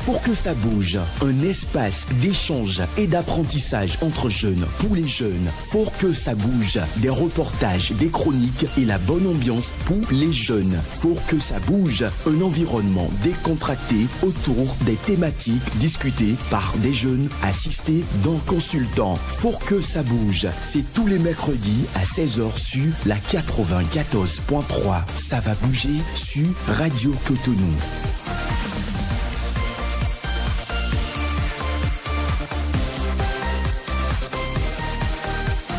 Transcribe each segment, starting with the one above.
Pour que ça bouge, un espace d'échange et d'apprentissage entre jeunes, pour les jeunes. Pour que ça bouge, des reportages, des chroniques et la bonne ambiance pour les jeunes. Pour que ça bouge, un environnement décontracté autour des thématiques discutées par des jeunes assistés d'un consultant. Pour que ça bouge, c'est tous les mercredis à 16h sur la 94.3. Ça va bouger sur Radio Cotonou.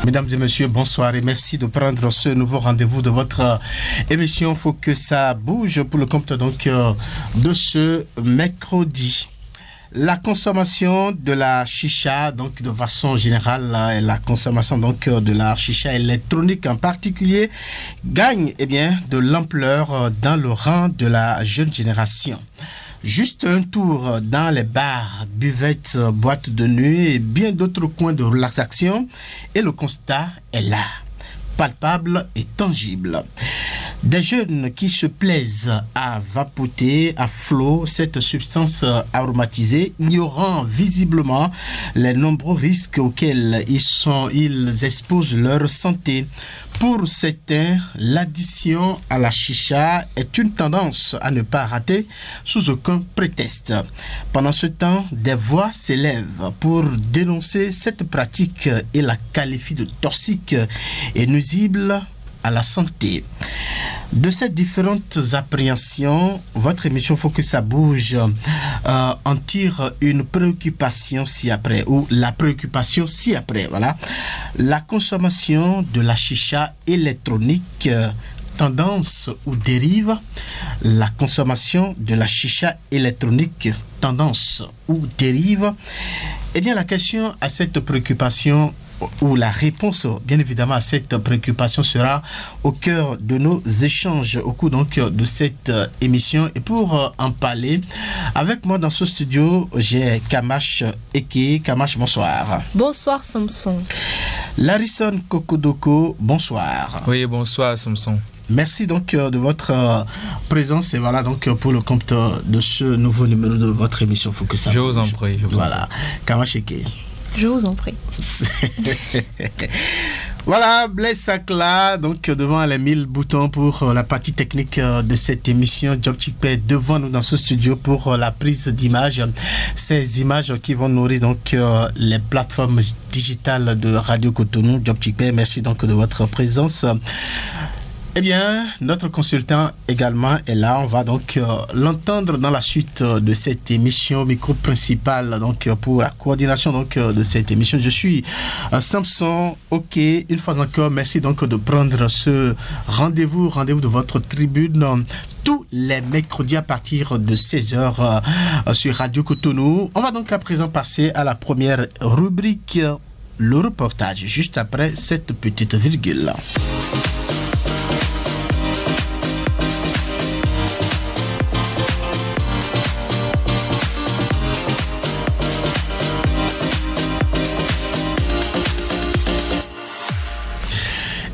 Mesdames et messieurs, bonsoir et merci de prendre ce nouveau rendez-vous de votre émission Faut que ça bouge pour le compte donc de ce mercredi. La consommation de la chicha, donc de façon générale, la consommation donc de la chicha électronique en particulier, gagne de l'ampleur dans le rang de la jeune génération. Juste un tour dans les bars, buvettes, boîtes de nuit et bien d'autres coins de relaxation et le constat est là, palpable et tangible. Des jeunes qui se plaisent à vapoter à flot cette substance aromatisée, ignorant visiblement les nombreux risques auxquels ils exposent leur santé. Pour certains, l'addiction à la chicha est une tendance à ne pas rater sous aucun prétexte. Pendant ce temps, des voix s'élèvent pour dénoncer cette pratique et la qualifient de toxique et nuisible à la santé. De ces différentes appréhensions, votre émission Faut que ça bouge en tire une préoccupation ci-après, ou la préoccupation ci-après, voilà. La consommation de la chicha électronique, tendance ou dérive. La consommation de la chicha électronique, tendance ou dérive. Eh bien, la question à cette préoccupation ou la réponse, bien évidemment, à cette préoccupation sera au cœur de nos échanges au cours donc de cette émission. Et pour en parler, avec moi dans ce studio, j'ai Kamash Eke. Kamash, bonsoir. Bonsoir, Samson. Larison Kokodoko, bonsoir. Oui, bonsoir, Samson. Merci donc de votre présence et voilà donc pour le compte de ce nouveau numéro de votre émission. Faut que ça Je vous en prie. Voilà, Kamash Eke. Je vous en prie. Voilà, Blaise Sakla, donc devant les 1000 boutons pour la partie technique de cette émission. Job Chikpe devant nous dans ce studio pour la prise d'images. Ces images qui vont nourrir donc les plateformes digitales de Radio Cotonou. Job Chikpe, merci donc de votre présence. Eh bien, notre consultant également est là. On va donc l'entendre dans la suite de cette émission micro principal. Donc pour la coordination donc de cette émission, je suis Samson. Ok, une fois encore, merci donc de prendre ce rendez-vous de votre tribune tous les mercredis à partir de 16h sur Radio Cotonou. On va donc à présent passer à la première rubrique, le reportage, juste après cette petite virgule.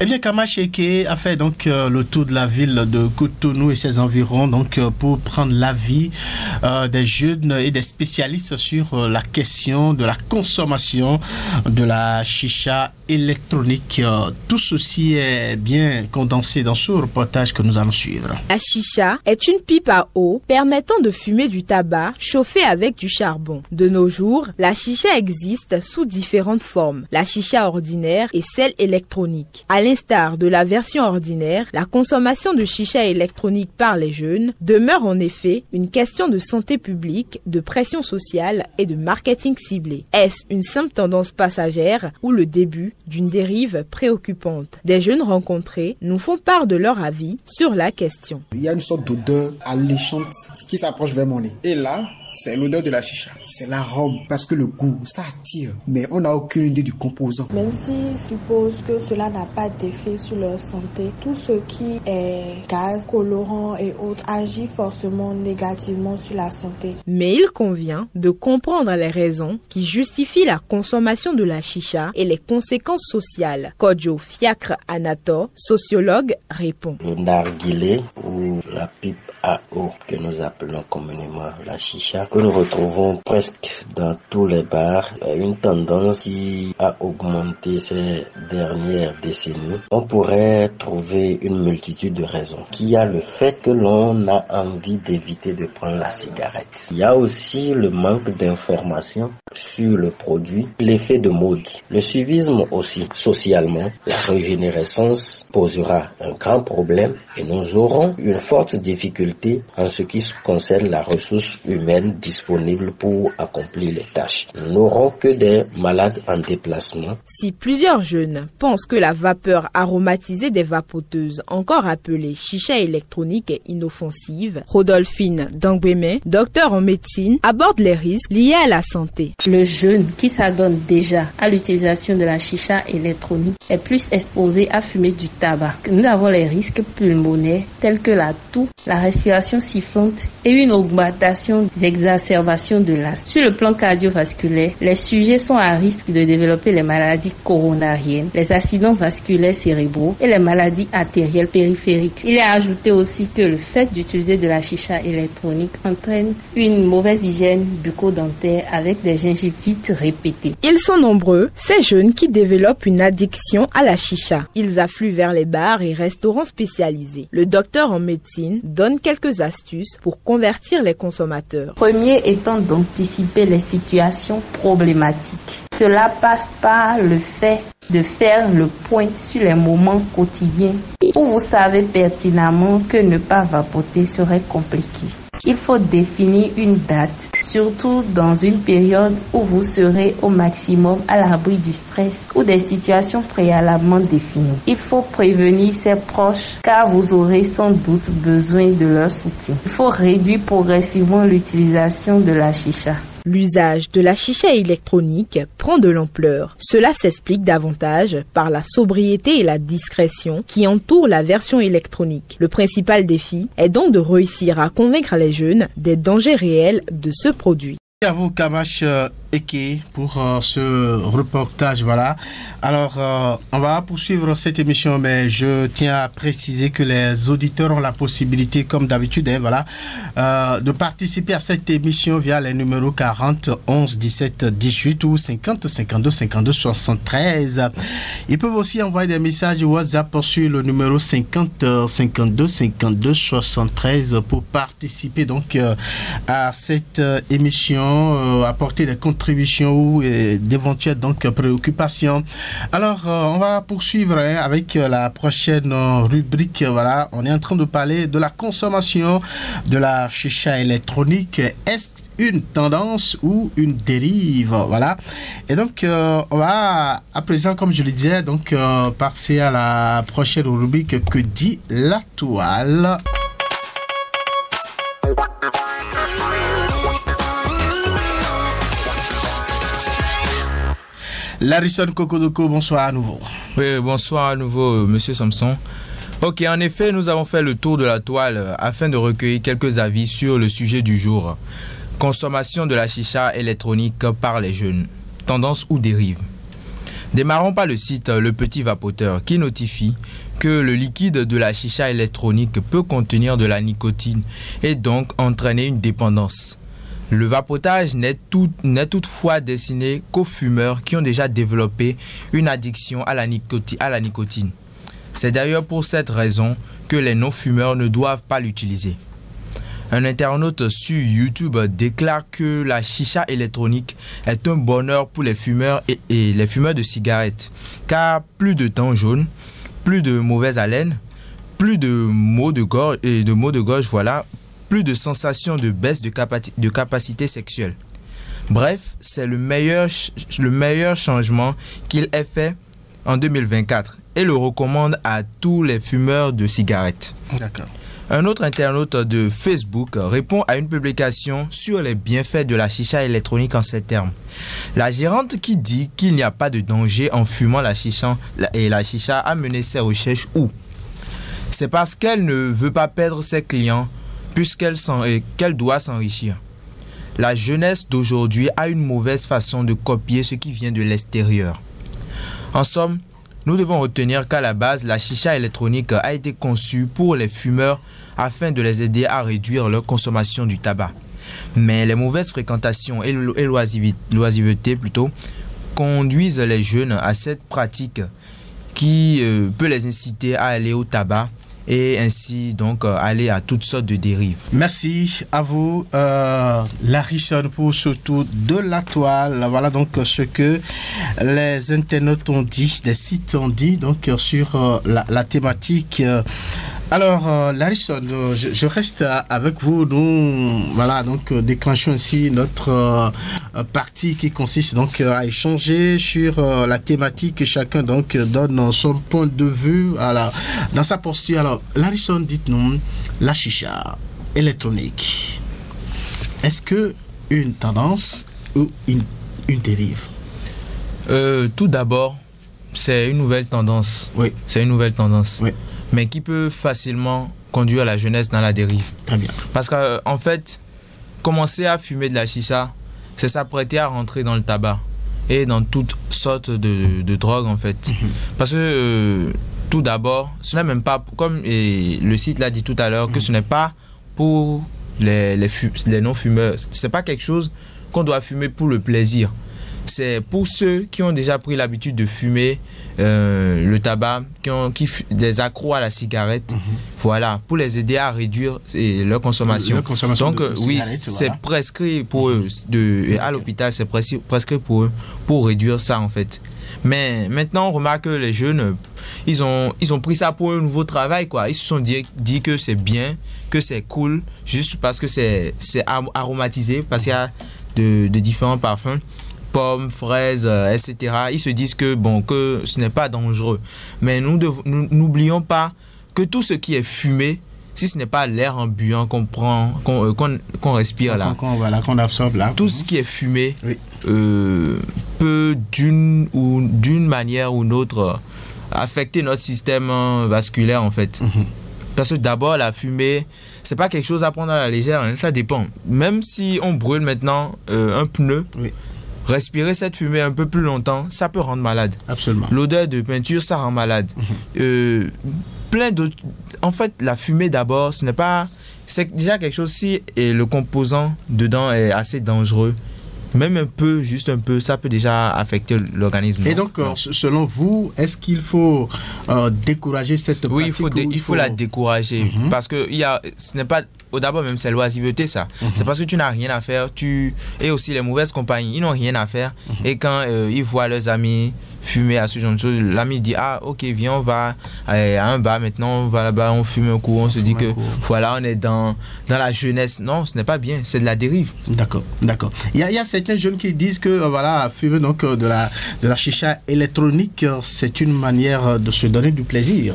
Eh bien, Kamash Eke a fait donc le tour de la ville de Cotonou et ses environs donc pour prendre l'avis des jeunes et des spécialistes sur la question de la consommation de la chicha électronique. Tout ceci est bien condensé dans ce reportage que nous allons suivre. La chicha est une pipe à eau permettant de fumer du tabac chauffé avec du charbon. De nos jours, la chicha existe sous différentes formes. La chicha ordinaire et celle électronique. À l'instar de la version ordinaire, la consommation de chicha électronique par les jeunes demeure en effet une question de santé publique, de pression sociale et de marketing ciblé. Est-ce une simple tendance passagère ou le début d'une dérive préoccupante? Des jeunes rencontrés nous font part de leur avis sur la question. Il y a une sorte d'odeur alléchante qui s'approche vers mon nez. Et là, c'est l'odeur de la chicha. C'est l'arôme, parce que le goût, ça attire. Mais on n'a aucune idée du composant. Même s'ils supposent que cela n'a pas d'effet sur leur santé, tout ce qui est gaz, colorant et autres agit forcément négativement sur la santé. Mais il convient de comprendre les raisons qui justifient la consommation de la chicha et les conséquences sociales. Kodjo Fiacre Anator, sociologue, répond. Le narguilé ou la pipe PAO, que nous appelons communément la chicha, que nous retrouvons presque dans tous les bars, une tendance qui a augmenté ces dernières décennies. On pourrait trouver une multitude de raisons. Il y a le fait que l'on a envie d'éviter de prendre la cigarette. Il y a aussi le manque d'informations sur le produit, l'effet de mode, le suivisme aussi. Socialement, la régénérescence posera un grand problème et nous aurons une forte difficulté en ce qui concerne la ressource humaine disponible pour accomplir les tâches. Nous n'aurons que des malades en déplacement. Si plusieurs jeunes pensent que la vapeur aromatisée des vapoteuses, encore appelée chicha électronique, est inoffensive, Rodolphine Dangbeme, docteur en médecine, aborde les risques liés à la santé. Le jeune qui s'adonne déjà à l'utilisation de la chicha électronique est plus exposé à fumer du tabac. Nous avons les risques pulmonaires tels que la toux, la respiration sifflante et une augmentation des exacerbations de l'asthme. Sur le plan cardiovasculaire, les sujets sont à risque de développer les maladies coronariennes, les accidents vasculaires cérébraux et les maladies artérielles périphériques. Il est ajouté aussi que le fait d'utiliser de la chicha électronique entraîne une mauvaise hygiène bucco-dentaire avec des gingivites répétées. Ils sont nombreux, ces jeunes qui développent une addiction à la chicha. Ils affluent vers les bars et restaurants spécialisés. Le docteur en médecine donne quelques astuces pour convertir les consommateurs. Premier étant d'anticiper les situations problématiques. Cela passe par le fait de faire le point sur les moments quotidiens où vous savez pertinemment que ne pas vapoter serait compliqué. Il faut définir une date, surtout dans une période où vous serez au maximum à l'abri du stress ou des situations préalablement définies. Il faut prévenir ses proches car vous aurez sans doute besoin de leur soutien. Il faut réduire progressivement l'utilisation de la chicha. L'usage de la chicha électronique prend de l'ampleur. Cela s'explique davantage par la sobriété et la discrétion qui entourent la version électronique. Le principal défi est donc de réussir à convaincre les jeunes des dangers réels de ce produit. À vous, Kamash Eke, pour ce reportage. Voilà. Alors, on va poursuivre cette émission, mais je tiens à préciser que les auditeurs ont la possibilité, comme d'habitude, de participer à cette émission via les numéros 40 11 17 18 ou 50 52 52 73. Ils peuvent aussi envoyer des messages WhatsApp sur le numéro 50 52 52 73 pour participer donc à cette émission. Apporter des contributions ou d'éventuelles donc préoccupations. Alors on va poursuivre avec la prochaine rubrique. Voilà, on est en train de parler de la consommation de la chicha électronique. Est-ce une tendance ou une dérive? Voilà. Et donc on va à présent, comme je le disais, donc passer à la prochaine rubrique que dit la toile. Larison Kokodoko, bonsoir à nouveau. Oui, bonsoir à nouveau, monsieur Samson. Ok, en effet, nous avons fait le tour de la toile afin de recueillir quelques avis sur le sujet du jour. Consommation de la chicha électronique par les jeunes. Tendance ou dérive. Démarrons par le site Le Petit Vapoteur qui notifie que le liquide de la chicha électronique peut contenir de la nicotine et donc entraîner une dépendance. Le vapotage n'est toutefois destiné qu'aux fumeurs qui ont déjà développé une addiction à la nicotine. C'est d'ailleurs pour cette raison que les non-fumeurs ne doivent pas l'utiliser. Un internaute sur YouTube déclare que la chicha électronique est un bonheur pour les fumeurs et les fumeurs de cigarettes, car plus de temps jaune, plus de mauvaise haleine, plus de maux de gorge, voilà, plus de sensation de baisse de capacité sexuelle. Bref, c'est le meilleur changement qu'il ait fait en 2024 et le recommande à tous les fumeurs de cigarettes. D'accord. Un autre internaute de Facebook répond à une publication sur les bienfaits de la chicha électronique en ces termes. La gérante qui dit qu'il n'y a pas de danger en fumant la chicha a mené ses recherches où? C'est parce qu'elle ne veut pas perdre ses clients qu'elle doit s'enrichir. La jeunesse d'aujourd'hui a une mauvaise façon de copier ce qui vient de l'extérieur. En somme, nous devons retenir qu'à la base, la chicha électronique a été conçue pour les fumeurs afin de les aider à réduire leur consommation du tabac. Mais les mauvaises fréquentations et l'oisiveté plutôt conduisent les jeunes à cette pratique qui peut les inciter à aller au tabac et ainsi donc aller à toutes sortes de dérives. Merci à vous, Larison, pour ce tour de la toile. Voilà donc ce que les internautes ont dit, les sites ont dit donc sur la thématique. Alors, Larison, je reste avec vous. Nous, voilà, donc déclenchons ici notre partie qui consiste donc à échanger sur la thématique. Chacun donc donne son point de vue dans sa posture. Alors, Larison, dites-nous, la chicha électronique, est-ce que une tendance ou une dérive? Tout d'abord, c'est une nouvelle tendance. Oui. C'est une nouvelle tendance. Oui. Mais qui peut facilement conduire la jeunesse dans la dérive. Très bien. Parce qu'en fait, commencer à fumer de la chicha, c'est s'apprêter à rentrer dans le tabac et dans toutes sortes de drogues en fait. Parce que tout d'abord, ce n'est même pas, comme le site l'a dit tout à l'heure, que ce n'est pas pour les non-fumeurs. Ce n'est pas quelque chose qu'on doit fumer pour le plaisir. C'est pour ceux qui ont déjà pris l'habitude de fumer le tabac, des accros à la cigarette, voilà, pour les aider à réduire leur consommation. Donc oui, c'est voilà, prescrit pour eux, à l'hôpital, c'est prescrit pour eux, pour réduire ça en fait. Mais maintenant, on remarque que les jeunes, ils ont pris ça pour un nouveau travail, quoi. Ils se sont dit que c'est bien, que c'est cool, juste parce que c'est aromatisé, parce qu'il y a de différents parfums. Pommes, fraises, etc. Ils se disent que ce n'est pas dangereux. Mais nous n'oublions pas que tout ce qui est fumé, si ce n'est pas l'air ambiant qu'on prend, qu'on respire là, qu'on absorbe là, tout ce qui est fumé, oui, peut d'une manière ou d'une autre affecter notre système vasculaire en fait. Parce que d'abord la fumée, c'est pas quelque chose à prendre à la légère, hein, ça dépend. Même si on brûle maintenant un pneu, oui, respirer cette fumée un peu plus longtemps, ça peut rendre malade. Absolument. L'odeur de peinture, ça rend malade. Plein d'autres. En fait, la fumée d'abord, c'est déjà quelque chose, si le composant dedans est assez dangereux, même un peu, juste un peu, ça peut déjà affecter l'organisme. Et donc, selon vous, est-ce qu'il faut décourager cette pratique? Oui, il faut la décourager. Parce que ce n'est pas... D'abord, même, c'est l'oisiveté, ça. C'est parce que tu n'as rien à faire. Et aussi, les mauvaises compagnies, ils n'ont rien à faire. Et quand ils voient leurs amis fumer à ce genre de choses, l'ami dit, ah, ok, viens, on va à un bar maintenant, on va là-bas, on fume un coup, on se dit que voilà, on est dans la jeunesse. Non, ce n'est pas bien, c'est de la dérive. D'accord. Il y a certains jeunes qui disent que voilà, fumer donc de la chicha électronique, c'est une manière de se donner du plaisir.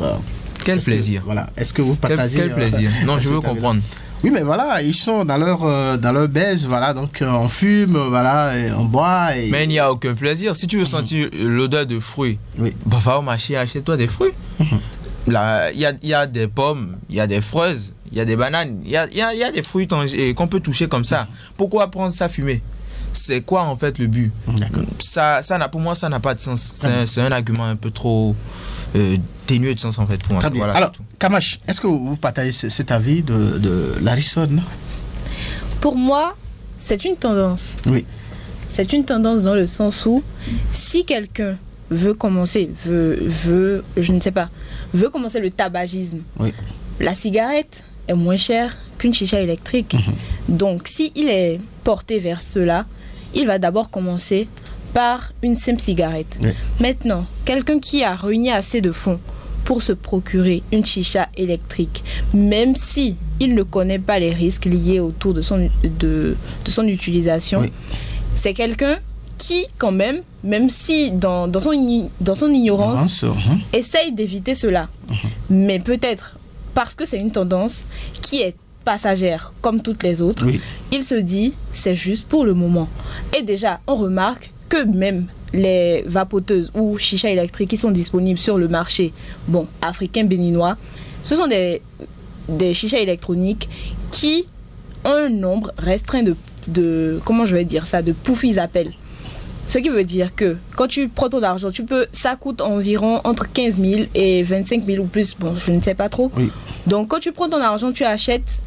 Quel plaisir? Voilà. Est-ce que vous partagez quel plaisir? Non, je veux comprendre. Oui, mais voilà, ils sont dans leur baise, voilà, donc on fume, voilà, et on boit. Mais il n'y a aucun plaisir. Si tu veux sentir l'odeur de fruits, oui, va au marché, achète-toi des fruits. Là, il y a des pommes, il y a des fraises, il y a des bananes, il y a des fruits qu'on peut toucher comme ça. Pourquoi prendre ça fumer? C'est quoi en fait le but? Pour moi, ça n'a pas de sens. C'est un argument un peu trop ténueux de sens en fait pour moi. Voilà, alors, Kamash, est-ce que vous partagez cet avis de Larison? Pour moi, c'est une tendance. Oui. C'est une tendance dans le sens où si quelqu'un veut commencer, veut commencer le tabagisme, oui, la cigarette est moins chère qu'une chicha électrique. Donc, s'il est porté vers cela, il va d'abord commencer par une simple cigarette. Oui. Maintenant, quelqu'un qui a réuni assez de fonds pour se procurer une chicha électrique, même si il ne connaît pas les risques liés autour de son utilisation, oui, c'est quelqu'un qui, quand même si dans son ignorance, essaye d'éviter cela. Mais peut-être parce que c'est une tendance qui est passagère comme toutes les autres, oui, il se dit c'est juste pour le moment. Et déjà, on remarque que même les vapoteuses ou chicha électriques qui sont disponibles sur le marché africain béninois, ce sont des chichas électroniques qui ont un nombre restreint de comment je vais dire ça, de poufs, ils appellent. Ce qui veut dire que quand tu prends ton argent, ça coûte environ entre 15 000 et 25 000 ou plus. Bon, je ne sais pas trop. Oui. Donc, quand tu prends ton argent, tu achètes,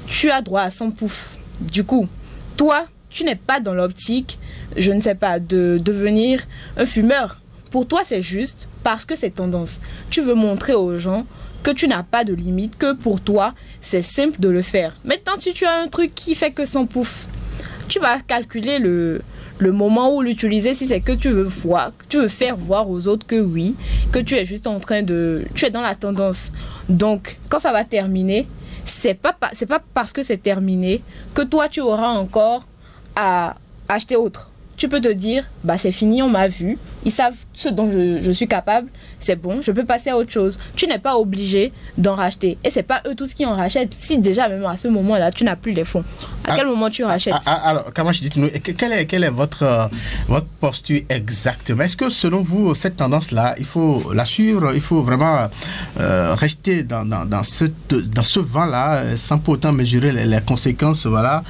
tu as droit à 100 poufs. Du coup, toi, tu n'es pas dans l'optique, je ne sais pas, de devenir un fumeur. Pour toi, c'est juste parce que c'est tendance. Tu veux montrer aux gens que tu n'as pas de limite, que pour toi, c'est simple de le faire. Maintenant, si tu as un truc qui fait que 100 poufs, tu vas calculer le moment où l'utiliser, si c'est que tu veux faire voir aux autres que oui, que tu es juste tu es dans la tendance. Donc, quand ça va terminer, c'est pas parce que c'est terminé que toi, tu auras encore à acheter autre. Tu peux te dire, c'est fini, on m'a vu, ils savent ce dont je suis capable, c'est bon, je peux passer à autre chose. Tu n'es pas obligé d'en racheter. Et c'est pas eux tous qui en rachètent. Si déjà, même à ce moment-là, tu n'as plus les fonds, à quel moment tu rachètes? Alors, Kamachi, dites-nous, quelle est votre posture exactement? Est-ce que selon vous, cette tendance-là, il faut la suivre, il faut vraiment rester dans ce vent-là, sans pour autant mesurer les conséquences, voilà,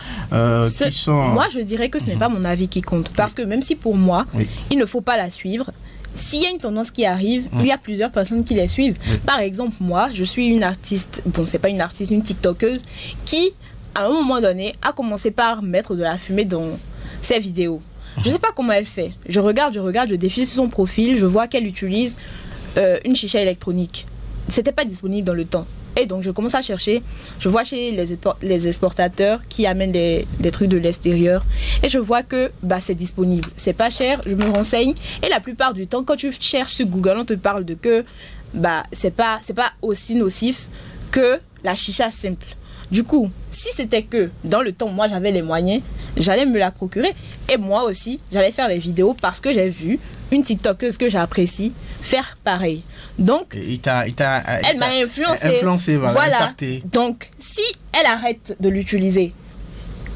qui sont... Moi, je dirais que ce n'est pas mon avis qui compte. Parce que même si pour moi, il ne faut pas la suivre, s'il y a une tendance qui arrive, il y a plusieurs personnes qui les suivent. Par exemple, moi, je suis une artiste, c'est pas une artiste, une TikTokeuse qui, à un moment donné, a commencé par mettre de la fumée dans ses vidéos. Je ne sais pas comment elle fait. Je regarde, je défile sur son profil, je vois qu'elle utilise une chicha électronique. C'était pas disponible dans le temps. Et donc, je commence à chercher. Je vois chez les exportateurs qui amènent des trucs de l'extérieur. Et je vois que c'est disponible. C'est pas cher, je me renseigne. Et la plupart du temps, quand tu cherches sur Google, on te parle de que c'est pas aussi nocif que la chicha simple. Du coup, si c'était que dans le temps, moi, j'avais les moyens, j'allais me la procurer. Et moi aussi, j'allais faire les vidéos parce que j'ai vu une TikTokeuse que j'apprécie faire pareil. Donc, elle m'a influencé. Voilà. Donc, si elle arrête de l'utiliser,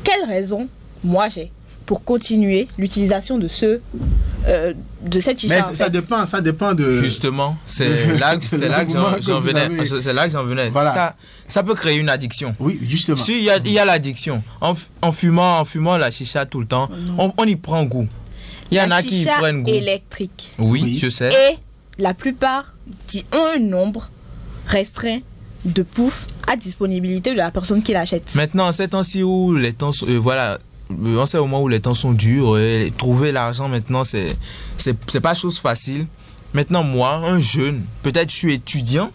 quelle raison moi j'ai pour continuer l'utilisation de cette chicha? Mais ça dépend de... Justement, c'est là que j'en venais. Voilà. Ça peut créer une addiction. Oui, justement. Si il y a l'addiction, en fumant la chicha tout le temps, on y prend goût. Il y en a qui y prennent goût. Électrique. Oui, je sais. Et la plupart ont un nombre restreint de poufs à disponibilité de la personne qui l'achète. Maintenant, ces temps-ci où les temps sont, on sait au moment où les temps sont durs, trouver l'argent maintenant, c'est pas chose facile. Maintenant, moi, un jeune, peut-être je suis étudiant,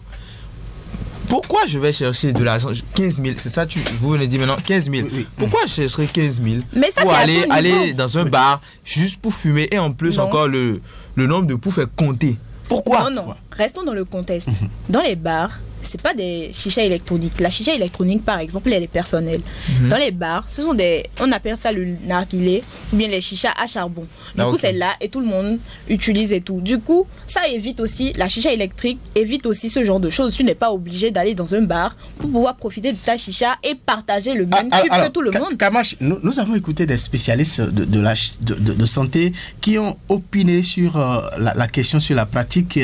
pourquoi je vais chercher de l'argent? 15 000, c'est ça, vous venez de dire maintenant, 15 000. Oui. Pourquoi je chercherai 15 000 pour aller dans un bar juste pour fumer et en plus encore le nombre de poufs est compté? Pourquoi? Non. Restons dans le contexte. Dans les bars, c'est pas des chichas électroniques. La chicha électronique, par exemple, elle est personnelle. Dans les bars, ce sont on appelle ça le narguilé ou bien les chichas à charbon. Du coup, c'est là et tout le monde utilise et tout. Du coup, ça évite aussi, la chicha électrique évite aussi ce genre de choses. Tu n'es pas obligé d'aller dans un bar pour pouvoir profiter de ta chicha et partager le même tube que tout le monde. Kamachi, nous avons écouté des spécialistes de santé qui ont opiné sur la question, sur la pratique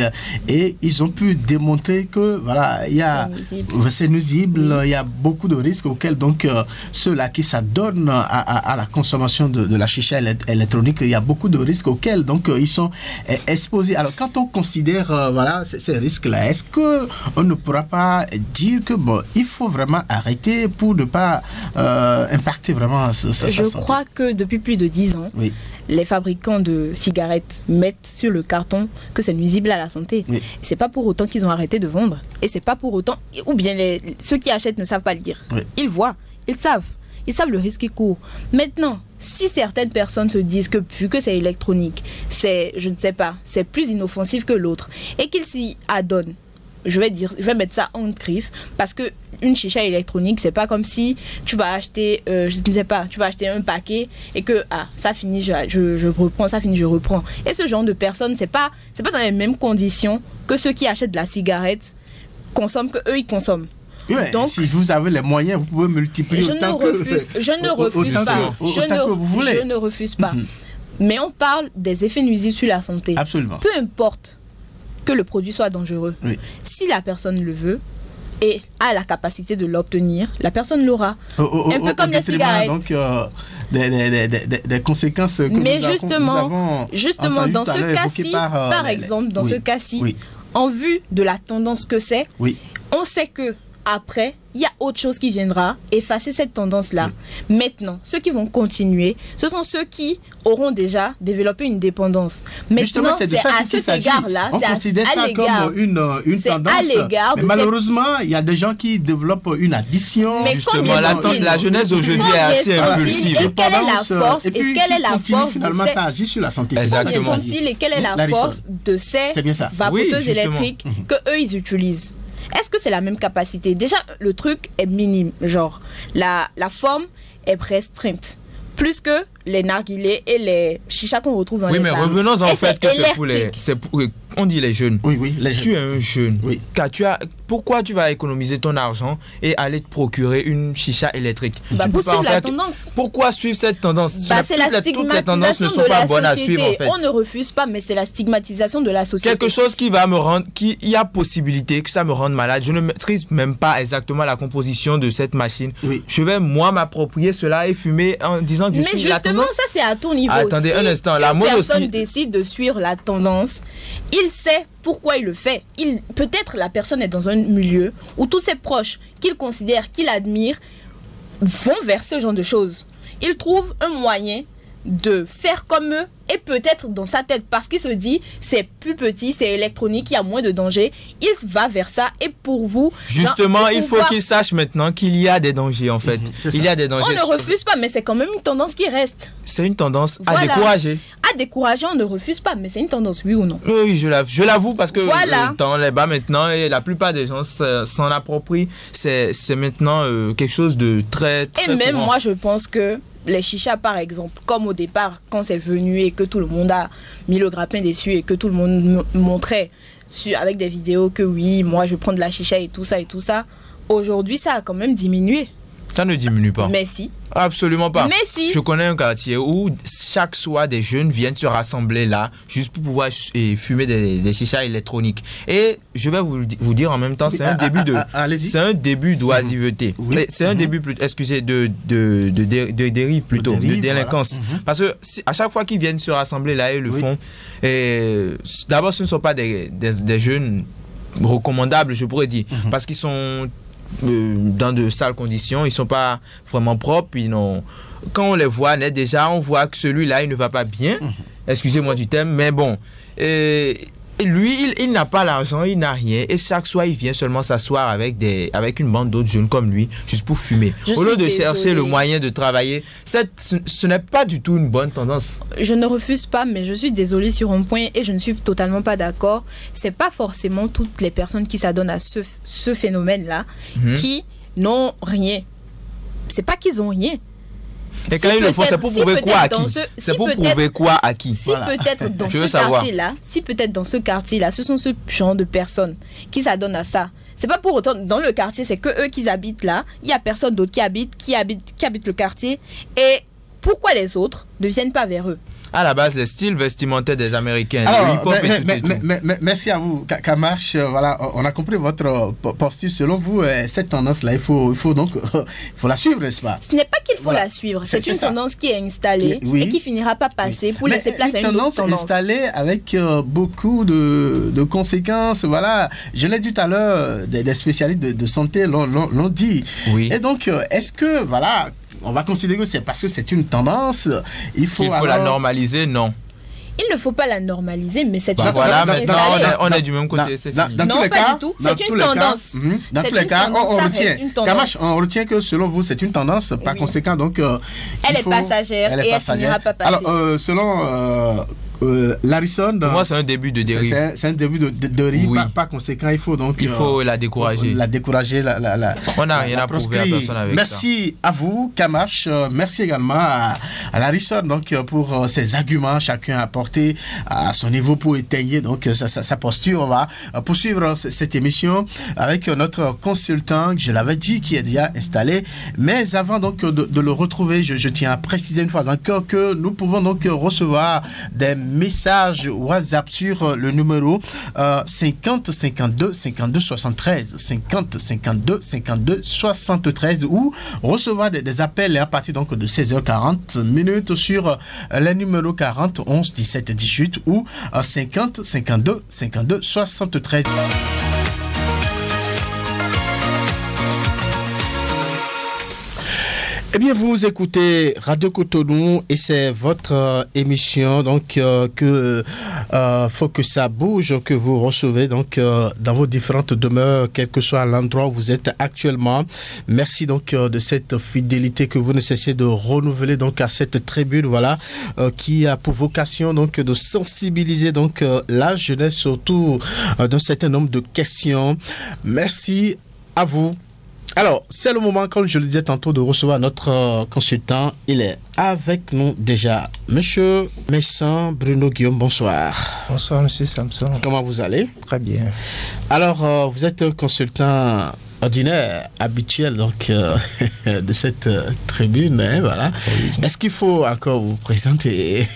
et ils ont pu démontrer que voilà, c'est nuisible, il y a beaucoup de risques auxquels donc ceux-là qui s'adonnent à la consommation de la chicha électronique, il y a beaucoup de risques auxquels donc ils sont exposés. Alors quand on considère ces risques-là, est-ce que on ne pourra pas dire que il faut vraiment arrêter pour ne pas impacter vraiment Je crois que depuis plus de 10 ans, les fabricants de cigarettes mettent sur le carton que c'est nuisible à la santé. C'est pas pour autant qu'ils ont arrêté de vendre. Et c'est pas pour autant, ou bien ceux qui achètent ne savent pas lire. Ils voient, ils savent le risque qu'ils courent. Maintenant, si certaines personnes se disent que vu que c'est électronique, je ne sais pas, c'est plus inoffensif que l'autre, et qu'ils s'y adonnent, je vais mettre ça en griffe, parce que une chicha électronique, c'est pas comme si tu vas acheter, je ne sais pas, tu vas acheter un paquet et que ça finit, je reprends, ça finit, je reprends. Et ce genre de personnes, c'est pas dans les mêmes conditions que ceux qui achètent de la cigarette consomment que eux ils consomment. Oui, donc, si vous avez les moyens, vous pouvez multiplier je ne refuse pas. Mais on parle des effets nuisibles sur la santé. Absolument. Peu importe que le produit soit dangereux. Si la personne le veut, et a la capacité de l'obtenir, la personne l'aura. Un peu comme les cigarettes. Donc, des conséquences que mais nous avons dans ce cas-ci, par exemple, dans ce cas-ci, en vue de la tendance que c'est, on sait que après, il y a autre chose qui viendra effacer cette tendance-là. Maintenant, ceux qui vont continuer, ce sont ceux qui auront déjà développé une dépendance. Maintenant, c'est à cet égard-là, on considère ça comme une tendance. Mais malheureusement, il y a des gens qui développent une addiction. Mais justement, la jeunesse d'aujourd'hui est assez impulsive. Et quelle est la force et quelle est la force finalement, ça agit sur la santé. Exactement. Et quelle est la force de ces vapoteuses électriques que eux ils utilisent? Est-ce que c'est la même capacité? Déjà, le truc est minime. Genre, la forme est restreinte. Plus que les narguilés et les chichas qu'on retrouve dans les bars. Oui, mais revenons en fait que c'est pour on dit les jeunes. Oui, les jeunes. Tu es un jeune. Oui. Pourquoi tu vas économiser ton argent et aller te procurer une chicha électrique? Pour suivre la tendance. Pourquoi suivre cette tendance? C'est la stigmatisation de la société. On ne refuse pas, mais c'est la stigmatisation de la société. Quelque chose qui va me rendre, il y a possibilité que ça me rende malade. Je ne maîtrise même pas exactement la composition de cette machine. Oui. Je vais moi m'approprier cela et fumer en disant que je suis la tendance. Ça c'est à ton niveau. Attendez un instant, la mode aussi. Personne décide de suivre la tendance. Il sait pourquoi il le fait. Peut-être la personne est dans un milieu où tous ses proches qu'il considère, qu'il admire, vont vers ce genre de choses. Il trouve un moyen de faire comme eux et peut-être dans sa tête parce qu'il se dit c'est plus petit, c'est électronique, il y a moins de danger, il va vers ça. Et pour vous justement il faut qu'il sache maintenant qu'il y a des dangers en fait. Il y a des dangers. On ne refuse pas, mais c'est quand même une tendance qui reste. C'est une tendance à décourager. À décourager, on ne refuse pas, mais c'est une tendance, oui ou non? Oui, je l'avoue parce que dans les bars maintenant et la plupart des gens s'en approprient. C'est maintenant quelque chose de très et même courant. Moi je pense que les chichas par exemple, comme au départ quand c'est venu et que tout le monde a mis le grappin dessus et que tout le monde montrait avec des vidéos que oui, moi je prends de la chicha et tout ça, aujourd'hui ça a quand même diminué. Ça ne diminue pas. Mais si. Absolument pas. Mais si. Je connais un quartier où chaque soir des jeunes viennent se rassembler là juste pour pouvoir fumer des chichas électroniques. Et je vais vous dire en même temps, c'est un début d'oisiveté. Oui. C'est un début de dérive plutôt, de délinquance. Voilà. Parce que à chaque fois qu'ils viennent se rassembler là, ils le font. D'abord, ce ne sont pas des jeunes recommandables, je pourrais dire, parce qu'ils sont dans de sales conditions, ils sont pas vraiment propres, quand on les voit déjà on voit que celui-là il ne va pas bien, excusez-moi du terme, mais bon, lui il n'a pas l'argent, il n'a rien, et chaque soir il vient seulement s'asseoir avec une bande d'autres jeunes comme lui juste pour fumer, au lieu de chercher le moyen de travailler. Ce n'est pas du tout une bonne tendance. Je ne refuse pas, mais je suis désolée sur un point et je ne suis totalement pas d'accord. C'est pas forcément toutes les personnes qui s'adonnent à ce phénomène-là qui n'ont rien. C'est pas qu'ils ont rien. Et quand ils le font, c'est pour prouver quoi à qui? C'est pour prouver quoi à qui? Si peut-être dans ce quartier-là, ce sont ce genre de personnes qui s'adonnent à ça. C'est pas pour autant dans le quartier, c'est que eux qui habitent là. Il y a personne d'autre qui habite le quartier. Et pourquoi les autres ne viennent pas vers eux? À la base, les styles vestimentaires des Américains, le hip-hop et tout. Merci à vous, Kamarsh. Voilà, on a compris votre posture. Selon vous, cette tendance-là, il faut donc faut la suivre, n'est-ce pas? Ce n'est pas qu'il faut la suivre. C'est une tendance qui est installée et qui finira pas passer pour laisser place à une autre tendance installée avec beaucoup de conséquences. Voilà, je l'ai dit tout à l'heure, des spécialistes de santé l'ont dit. Oui. Et donc, est-ce que voilà, on va considérer que c'est parce que c'est une tendance, il faut la normaliser? Non. Il ne faut pas la normaliser, mais c'est une tendance. Voilà, maintenant on est du même côté, c'est fini. Non, pas du tout, c'est une tendance. Dans tous les cas, on retient que selon vous, c'est une tendance, par conséquent, donc... Elle est passagère et elle finira pas passer. Alors, selon... Larison, pour moi c'est un début de dérive. C'est un début de dérive. Oui. Par conséquent, il faut la décourager. On n'a rien à prouver à personne avec ça. Merci à vous, Kamarsh. Merci également à Larison donc pour ses arguments, chacun apporté à son niveau pour étayer donc sa posture. On va poursuivre cette émission avec notre consultant, je l'avais dit, qui est déjà installé. Mais avant donc de le retrouver, je tiens à préciser une fois encore que nous pouvons donc recevoir des messages WhatsApp sur le numéro 50 52 52 73 50 52 52 73 ou recevoir des appels à partir donc de 16h40 minutes sur les numéros 40 11 17 18 ou 50 52 52 73. Eh bien, vous écoutez Radio Cotonou et c'est votre émission donc que faut que ça bouge, que vous recevez donc dans vos différentes demeures, quel que soit l'endroit où vous êtes actuellement. Merci donc de cette fidélité que vous ne cessez de renouveler donc à cette tribune, voilà, qui a pour vocation donc de sensibiliser donc la jeunesse autour d'un certain nombre de questions. Merci à vous. Alors, c'est le moment, comme je le disais tantôt, de recevoir notre consultant. Il est avec nous déjà. Monsieur Messin Bruno Guillaume, bonsoir. Bonsoir, monsieur Samson. Comment vous allez? Très bien. Alors, vous êtes un consultant ordinaire, habituel donc de cette tribune, hein, voilà. Oui. Est-ce qu'il faut encore vous présenter?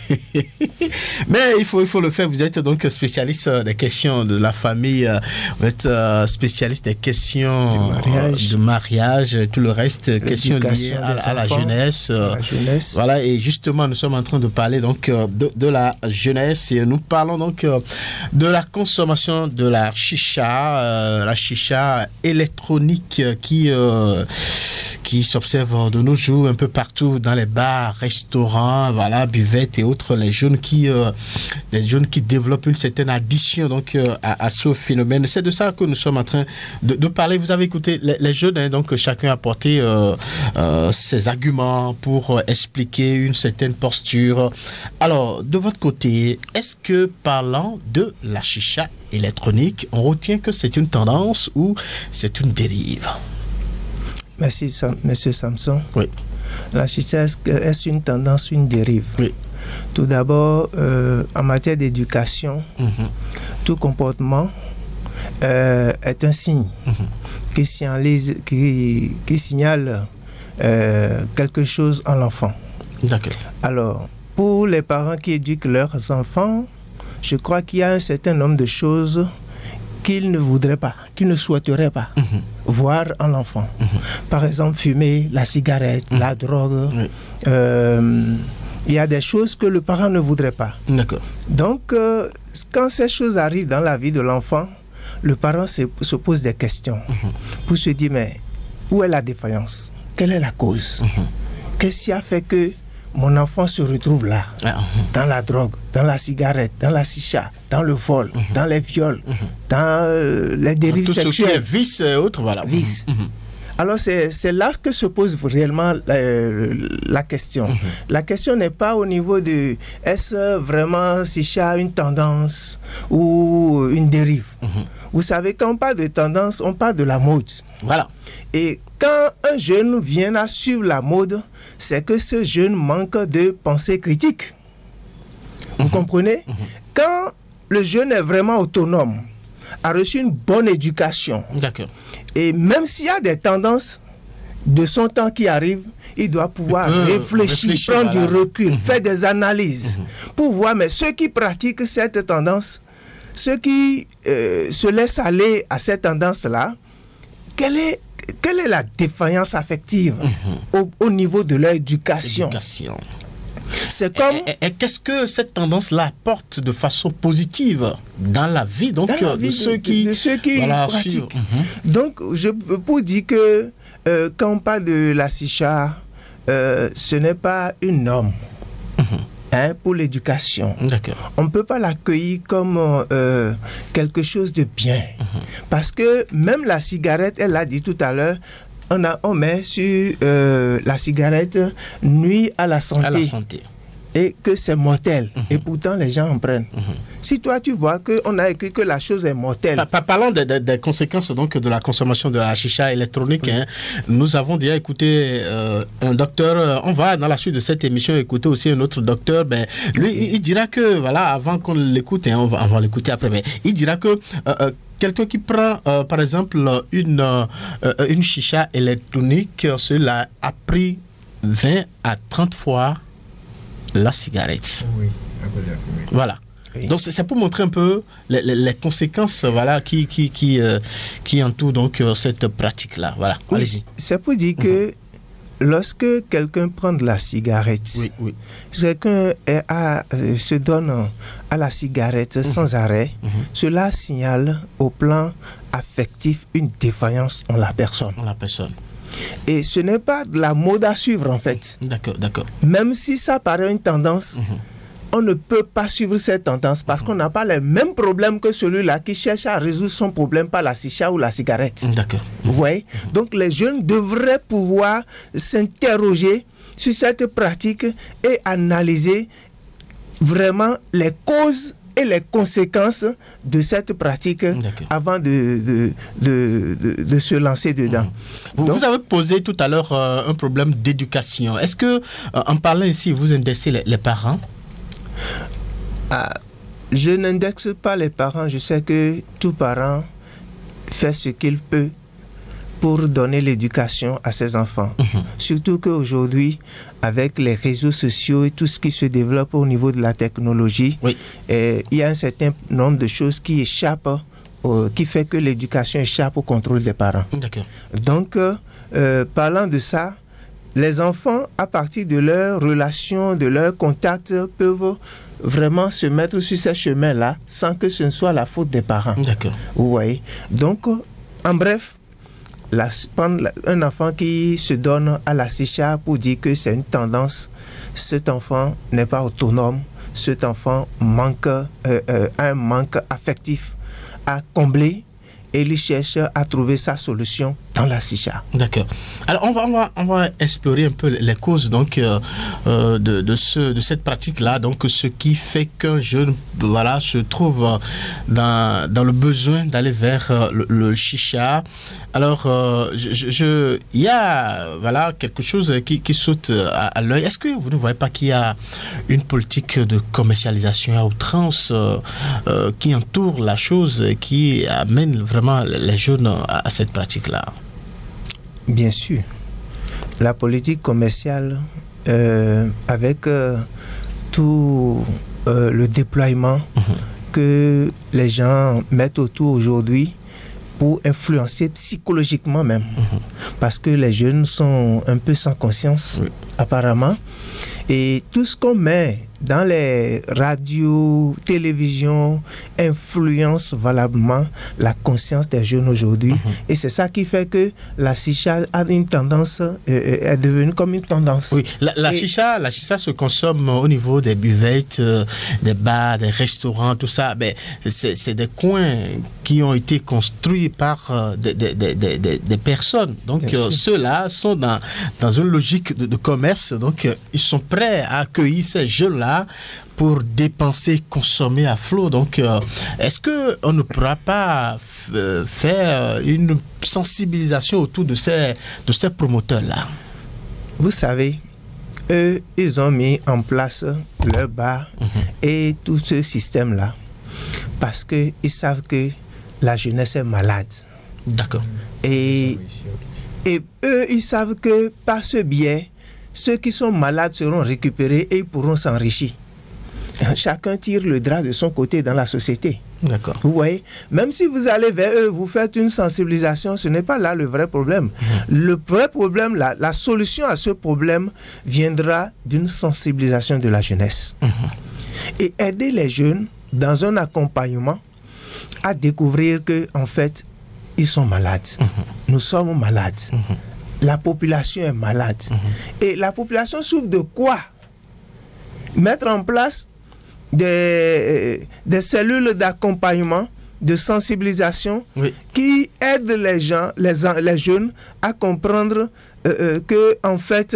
Mais il faut le faire. Vous êtes donc spécialiste des questions de la famille, vous êtes spécialiste des questions de mariage, tout le reste, questions liées à la jeunesse. Voilà, et justement, nous sommes en train de parler donc de la jeunesse et nous parlons donc de la consommation de la chicha électronique qui s'observe de nos jours un peu partout dans les bars, restaurants, voilà, buvettes et autres, les jeunes qui développent une certaine addiction donc à ce phénomène. C'est de ça que nous sommes en train de parler. Vous avez écouté les jeunes, hein, donc chacun a apporté ses arguments pour expliquer une certaine posture. Alors, de votre côté, est-ce que parlant de la chicha électronique, on retient que c'est une tendance ou c'est une dérive? Merci, monsieur Samson. Oui. La chicha, est-ce une tendance, une dérive? Oui. Tout d'abord, en matière d'éducation, tout comportement est un signe qui signale quelque chose en l'enfant. D'accord. Alors, pour les parents qui éduquent leurs enfants, je crois qu'il y a un certain nombre de choses qu'ils ne voudraient pas, qu'ils ne souhaiteraient pas voir en l'enfant. Par exemple, fumer, la cigarette, la drogue. Oui. Il y a des choses que le parent ne voudrait pas. D'accord. Donc, quand ces choses arrivent dans la vie de l'enfant, le parent se pose des questions pour se dire, mais où est la défaillance? Quelle est la cause? Qu'est-ce qui a fait que mon enfant se retrouve là, dans la drogue, dans la cigarette, dans la chicha, dans le vol, dans les viols, dans les dérives sexuelles. Tout ce qui est vice et autres, voilà. Vice. Alors c'est là que se pose réellement la question. La question n'est pas au niveau de est-ce vraiment chicha une tendance ou une dérive. Vous savez, quand on parle de tendance, on parle de la mode. Voilà. Et quand un jeune vient à suivre la mode, c'est que ce jeune manque de pensée critique. Vous comprenez? Quand le jeune est vraiment autonome, a reçu une bonne éducation, d'accord, et même s'il y a des tendances de son temps qui arrivent, il doit pouvoir réfléchir, prendre du recul, faire des analyses, pour voir, mais ceux qui pratiquent cette tendance, ceux qui se laissent aller à cette tendance-là, quelle est la défaillance affective au niveau de leur éducation? C'est comme... Et qu'est-ce que cette tendance-là apporte de façon positive dans la vie, donc, de ceux qui voilà, pratiquent. Donc, pour dire que quand on parle de la chicha, ce n'est pas une norme. Pour l'éducation. On ne peut pas l'accueillir comme quelque chose de bien. Parce que même la cigarette, elle l'a dit tout à l'heure, on met sur la cigarette nuit à la santé. Et que c'est mortel. Et pourtant, les gens en prennent. Si toi, tu vois qu'on a écrit que la chose est mortelle. Parlant des conséquences donc, de la consommation de la chicha électronique, nous avons déjà écouté un docteur. On va, dans la suite de cette émission, écouter aussi un autre docteur. Lui, il dira que, voilà, avant qu'on l'écoute, on va l'écouter après, mais il dira que quelqu'un qui prend, par exemple, une chicha électronique, cela a pris 20 à 30 fois la cigarette. Voilà. Oui. Donc c'est pour montrer un peu les conséquences voilà, qui entourent donc cette pratique-là. Voilà. Oui, allez-y. C'est pour dire que lorsque quelqu'un prend de la cigarette, quelqu'un se donne à la cigarette sans arrêt, cela signale au plan affectif une défaillance en la personne. Et ce n'est pas de la mode à suivre en fait. D'accord. Même si ça paraît une tendance, on ne peut pas suivre cette tendance parce qu'on n'a pas les mêmes problèmes que celui-là qui cherche à résoudre son problème par la chicha ou la cigarette. D'accord. Vous voyez? Donc les jeunes devraient pouvoir s'interroger sur cette pratique et analyser vraiment les causes et les conséquences de cette pratique avant de se lancer dedans. Vous avez posé tout à l'heure un problème d'éducation. Est-ce que, en parlant ici, vous indexez les parents? Je n'indexe pas les parents. Je sais que tout parent fait ce qu'il peut pour donner l'éducation à ses enfants. Surtout qu'aujourd'hui, avec les réseaux sociaux et tout ce qui se développe au niveau de la technologie, il y a un certain nombre de choses qui échappent, qui fait que l'éducation échappe au contrôle des parents. Donc, parlant de ça, les enfants, à partir de leur relation, de leur contact, peuvent vraiment se mettre sur ces chemins-là sans que ce ne soit la faute des parents. Vous voyez? Donc, en bref, un enfant qui se donne à la chicha pour dire que c'est une tendance, cet enfant n'est pas autonome, cet enfant manque un manque affectif à combler et il cherche à trouver sa solution dans la chicha. D'accord. Alors on va explorer un peu les causes donc de cette pratique-là, donc ce qui fait qu'un jeune se trouve dans le besoin d'aller vers le chicha. Alors il y a quelque chose qui saute à l'œil. Est-ce que vous ne voyez pas qu'il y a une politique de commercialisation à outrance qui entoure la chose et qui amène vraiment les jeunes à cette pratique-là? Bien sûr. La politique commerciale, avec tout le déploiement que les gens mettent autour aujourd'hui pour influencer psychologiquement même. Parce que les jeunes sont un peu sans conscience, apparemment. Et tout ce qu'on met dans les radios, télévisions, influence valablement la conscience des jeunes aujourd'hui. Et c'est ça qui fait que la chicha a une tendance, est devenue comme une tendance. Oui, la chicha se consomme au niveau des buvettes, des bars, des restaurants, tout ça. Ben, c'est des coins qui ont été construits par des personnes. Donc ceux-là sont dans une logique de commerce. Donc ils sont prêts à accueillir ces jeunes-là pour dépenser, consommer à flot. Donc, est-ce qu'on ne pourra pas faire une sensibilisation autour de ces promoteurs-là? Vous savez, eux, ils ont mis en place leur bar et tout ce système-là parce qu'ils savent que la jeunesse est malade. D'accord. Et eux, ils savent que par ce biais, ceux qui sont malades seront récupérés et ils pourront s'enrichir. Chacun tire le drap de son côté dans la société. D'accord. Vous voyez, même si vous allez vers eux, vous faites une sensibilisation, ce n'est pas là le vrai problème. Le vrai problème, la solution à ce problème viendra d'une sensibilisation de la jeunesse. Et aider les jeunes dans un accompagnement à découvrir que, en fait, ils sont malades. Nous sommes malades. La population est malade. Et la population souffre de quoi? Mettre en place des cellules d'accompagnement, de sensibilisation qui aident les gens, les jeunes à comprendre que, en fait,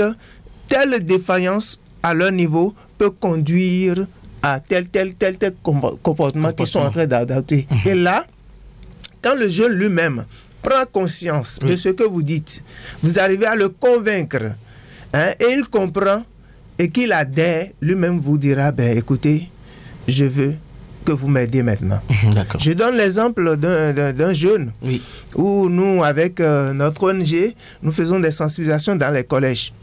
telle défaillance à leur niveau peut conduire à tel comportement qu'ils sont en train d'adopter. Et là, quand le jeune lui-même prend conscience de ce que vous dites, vous arrivez à le convaincre, et il comprend et qu'il adhère, lui-même vous dira, ben écoutez, je veux que vous m'aidiez maintenant. Je donne l'exemple d'un jeune où nous, avec notre ONG, nous faisons des sensibilisations dans les collèges.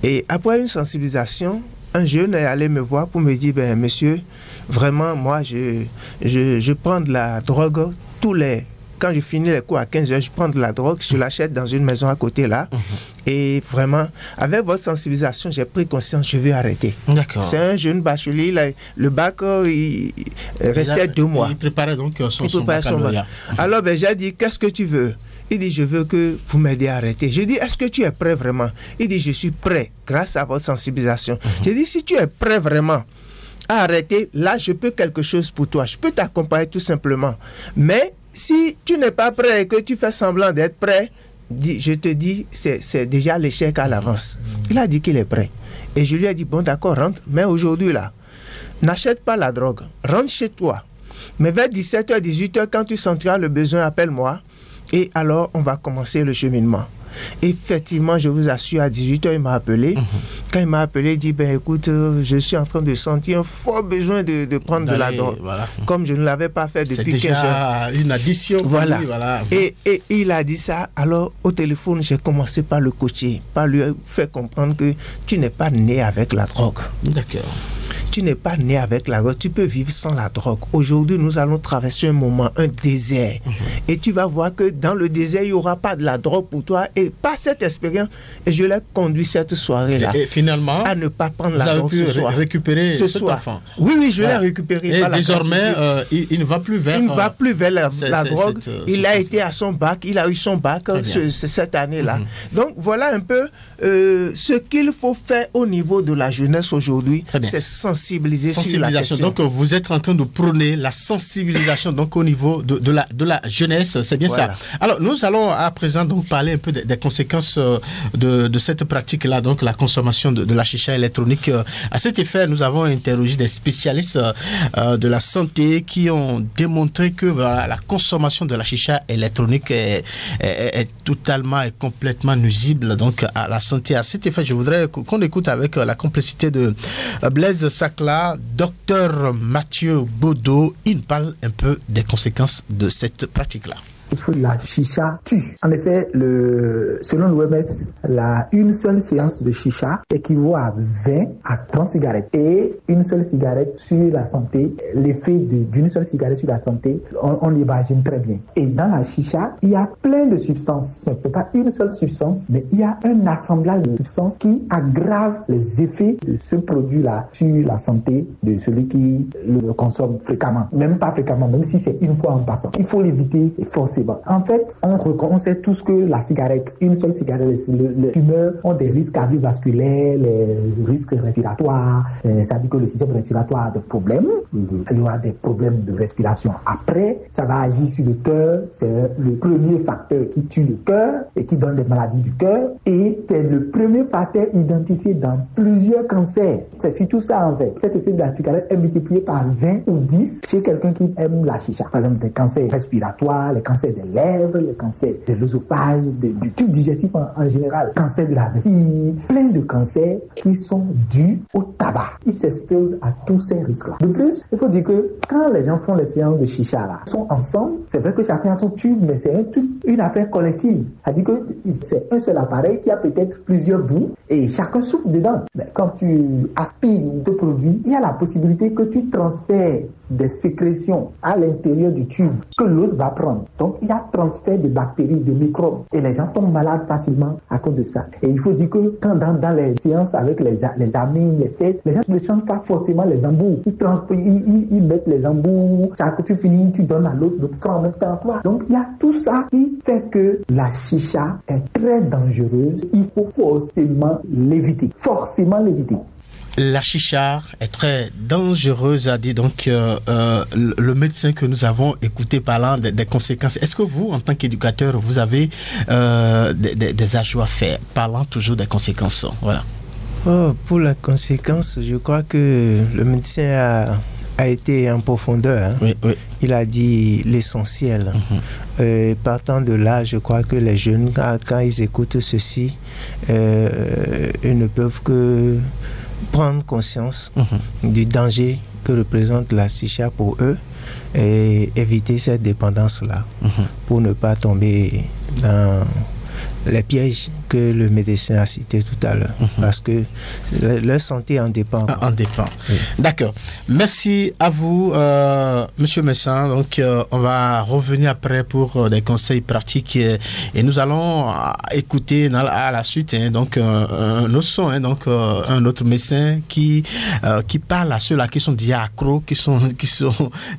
Et après une sensibilisation, un jeune est allé me voir pour me dire, ben monsieur, vraiment, moi, je prends de la drogue quand je finis les cours à 15h, je prends de la drogue, je l'achète dans une maison à côté là. Et vraiment, avec votre sensibilisation, j'ai pris conscience, je vais arrêter. D'accord. C'est un jeune bachelier, le bac, il restait 2 mois. Il préparait donc son bac. Alors, ben, j'ai dit, qu'est-ce que tu veux? Il dit, je veux que vous m'aidiez à arrêter. J'ai dit, est-ce que tu es prêt vraiment? Il dit, je suis prêt, grâce à votre sensibilisation. J'ai dit, si tu es prêt vraiment à arrêter, là, je peux quelque chose pour toi. Je peux t'accompagner tout simplement. Mais si tu n'es pas prêt et que tu fais semblant d'être prêt, je te dis, c'est déjà l'échec à l'avance. Il a dit qu'il est prêt. Et je lui ai dit, bon d'accord, rentre. Mais aujourd'hui là, n'achète pas la drogue. Rentre chez toi. Mais vers 17h, 18h, quand tu sentiras le besoin, appelle-moi. Et alors, on va commencer le cheminement. Effectivement, je vous assure, à 18h, il m'a appelé. Quand il m'a appelé, il dit, ben écoute, je suis en train de sentir un fort besoin de prendre de la drogue. Voilà. Comme je ne l'avais pas fait depuis 15 heures. C'est déjà une addition. Voilà. Et il a dit ça. Alors, au téléphone, j'ai commencé par le coacher, par lui faire comprendre que tu n'es pas né avec la drogue. D'accord. Tu n'es pas né avec la drogue, tu peux vivre sans la drogue. Aujourd'hui, nous allons traverser un moment, un désert. Et tu vas voir que dans le désert, il n'y aura pas de la drogue pour toi. Et par cette expérience, et je l'ai conduit cette soirée-là. Et finalement, à ne pas prendre la drogue ce soir. Récupérer cet enfant. Oui, je l'ai récupéré. Et désormais, il ne va plus vers... Il ne va plus vers la drogue. Il a été à son bac, il a eu son bac cette année-là. Donc, voilà un peu ce qu'il faut faire au niveau de la jeunesse aujourd'hui. C'est sensibiliser sur la question. Donc vous êtes en train de prôner la sensibilisation donc au niveau de la jeunesse, c'est bien ça. Alors nous allons à présent donc parler un peu des conséquences de cette pratique-là, donc la consommation de la chicha électronique. À cet effet, nous avons interrogé des spécialistes de la santé qui ont démontré que la consommation de la chicha électronique est totalement et complètement nuisible donc à la santé. À cet effet, je voudrais qu'on écoute avec la complicité de Blaise Sacla, docteur Mathieu Baudot. Il parle un peu des conséquences de cette pratique-là. La chicha tue. En effet, selon l'OMS, une seule séance de chicha équivaut à 20 à 30 cigarettes. Et une seule cigarette sur la santé, l'effet d'une seule cigarette sur la santé, on l'imagine très bien. Et dans la chicha, il y a plein de substances. Ce n'est pas une seule substance, mais il y a un assemblage de substances qui aggrave les effets de ce produit-là sur la santé de celui qui le consomme fréquemment. Même pas fréquemment, même si c'est une fois en passant. Il faut l'éviter forcément. En fait, on sait tous que la cigarette, une seule cigarette, les fumeurs ont des risques cardiovasculaires, les risques respiratoires, ça dit que le système respiratoire a des problèmes, il y aura des problèmes de respiration. Après, ça va agir sur le cœur, c'est le premier facteur qui tue le cœur et qui donne des maladies du cœur, et c'est le premier facteur identifié dans plusieurs cancers. C'est surtout ça en fait. Cet effet de la cigarette est multiplié par 20 ou 10 chez quelqu'un qui aime la chicha. Par exemple, des cancers respiratoires, les cancers des lèvres, le cancer de l'œsophage, du tube digestif en général, cancer de la vessie, plein de cancers qui sont dus au tabac. Ils s'exposent à tous ces risques-là. De plus, il faut dire que quand les gens font les séances de chicha là, ils sont ensemble, c'est vrai que chacun a son tube, mais c'est une affaire collective. C'est-à-dire que c'est un seul appareil qui a peut-être plusieurs bouts et chacun souffle dedans. Mais quand tu aspires ce produit, il y a la possibilité que tu transfères des sécrétions à l'intérieur du tube que l'autre va prendre. Donc, il y a transfert de bactéries, de microbes. Et les gens tombent malades facilement à cause de ça. Et il faut dire que quand dans les séances avec les amis, les fêtes, les gens ne changent pas forcément les embouts. Ils mettent les embouts. Chaque fois que tu finis, tu donnes à l'autre, l'autre prend en même temps toi. Donc, il y a tout ça qui fait que la chicha est très dangereuse. Il faut forcément l'éviter. Forcément l'éviter. La chicha est très dangereuse, a dit donc le médecin que nous avons écouté parlant des conséquences. Est-ce que vous, en tant qu'éducateur, vous avez des ajouts à faire, parlant toujours des conséquences? Voilà. Pour la conséquence, je crois que le médecin a été en profondeur. Hein. Oui. Il a dit l'essentiel. Partant de là, je crois que les jeunes, quand ils écoutent ceci, ils ne peuvent que prendre conscience du danger que représente la chicha pour eux et éviter cette dépendance-là pour ne pas tomber les pièges que le médecin a cités tout à l'heure, parce que leur santé en dépend. En dépend. Oui. D'accord. Merci à vous, monsieur médecin. Donc, on va revenir après pour des conseils pratiques et nous allons écouter à la suite donc un autre son, un autre médecin qui parle à ceux-là qui sont déjà accros, qui ont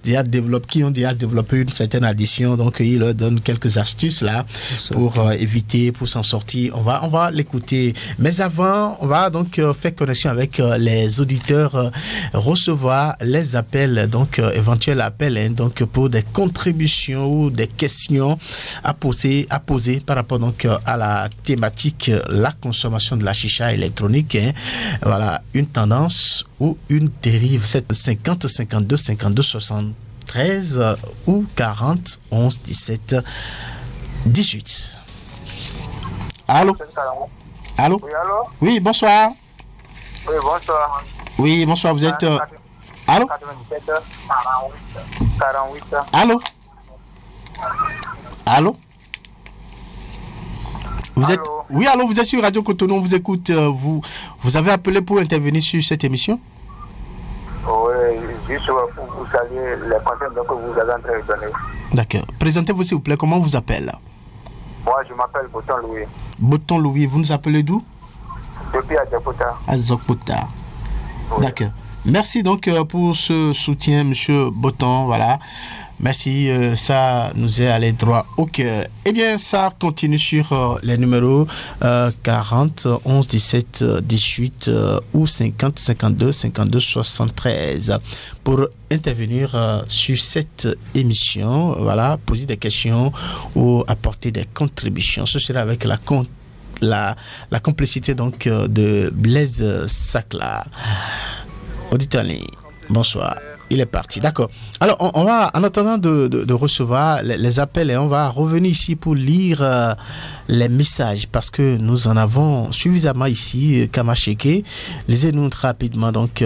déjà développé une certaine addiction. Donc, il leur donne quelques astuces là pour éviter, pour s'en sortir. On va l'écouter. Mais avant, on va donc faire connexion avec les auditeurs, recevoir les appels, donc éventuels appels, donc pour des contributions ou des questions à poser par rapport donc à la thématique la consommation de la chicha électronique. Voilà, une tendance ou une dérive. 50 52 52 73 ou 40 11 17 18. Allô? Allô? Oui, allô? Oui, bonsoir. Oui, bonsoir. Oui, bonsoir, vous êtes... Allô? 48. Allô? Allô? Vous êtes... Oui, allô, vous êtes sur Radio Cotonou, on vous écoute. Vous avez appelé pour intervenir sur cette émission? Oui, juste pour vous saluer les conseils que vous avez en train de donner. D'accord. Présentez-vous s'il vous plaît, comment on vous appelle? Moi, je m'appelle Boton Louis. Boton Louis, vous nous appelez d'où? Depuis Azokota. Azokota. Oui. D'accord. Merci donc pour ce soutien, monsieur Boton. Voilà. Merci, ça nous est allé droit au cœur. Eh bien, ça continue sur les numéros 40 11 17 18 ou 50 52 52 73 pour intervenir sur cette émission. Voilà, poser des questions ou apporter des contributions. Ce sera avec la complicité donc de Blaise Sacla. Auditeur, bonsoir. Il est parti, d'accord. Alors, on va, en attendant de recevoir les appels, et on va revenir ici pour lire les messages, parce que nous en avons suffisamment ici, Kamacheke. Lisez-nous très rapidement, donc,